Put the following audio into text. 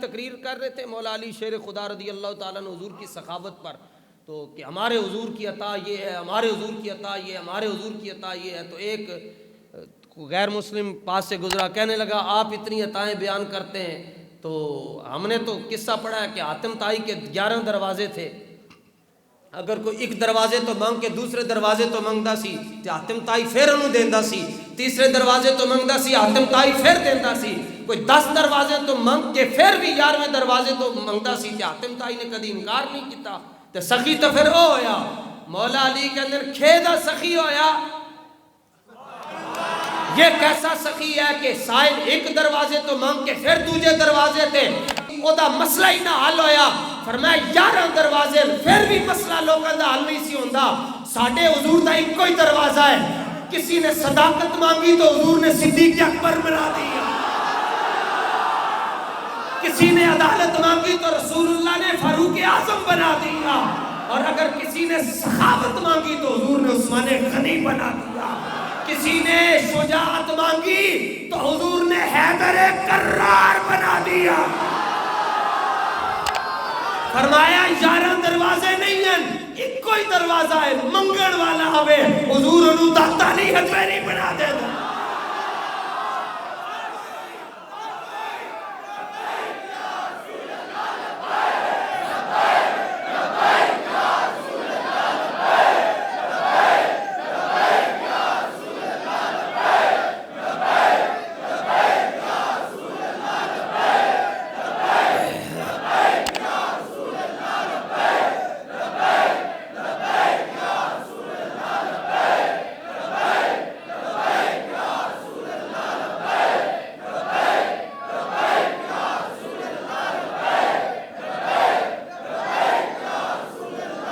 تقریر کر رہے تھے مولا علی شیر خدا رضی اللہ تعالیٰ عنہ حضور کی سخاوت پر، تو کہ ہمارے حضور کی عطا یہ ہے، ہمارے حضور کی عطا یہ ہے، ہمارے حضور کی عطا یہ ہے. تو ایک غیر مسلم پاس سے گزرا، کہنے لگا آپ اتنی عطائیں بیان کرتے ہیں تو ہم نے تو قصہ پڑھا ہے کہ حاتم طائی کے 11 دروازے تھے، اگر کوئی ایک دروازے تو منگ کے دوسرے دروازے تو منگدا سی تے حاتم طائی پھر انہوں دیندا سی، تیسرے دروازے تو منگدا سی حاتم طائی پھر دیندا سی، کوئی 10 دروازے تو منگ کے پھر بھی 11ویں دروازے تو منگدا سی تے حاتم طائی نے کدی انکار نہیں کیتا. تے سخی تو پھر او ہویا مولا علی کے اندر کھیدا سخی ہویا. یہ کیسا سخی ہے کہ سائل ایک دروازے تو منگ کے پھر دوسرے دروازے تے او دا مسئلہ ہی نہ حل ہویا. فرمایا 11 دروازے پھر بھی مسئلہ لوگوں دا حل نہیں سی ہوندا. ساڈے حضور دا ایک کوئی دروازہ ہے، کسی نے صداقت مانگی تو حضور نے صدیق اکبر بنا دیا، کسی نے عدالت مانگی تو رسول اللہ نے فاروق اعظم بنا دیا، اور اگر کسی نے سخاوت مانگی تو حضور نے عثمان غنی بنا دیا، کسی نے شجاعت مانگی تو حضور نے حیدر کرار بنا دیا. فرمایا 11 دروازے نہیں ہیں، ایک کوئی دروازہ ہے، منگل والا ہوئے حضور انہوں داتا نہیں ہجوے نہیں بنا دے دا.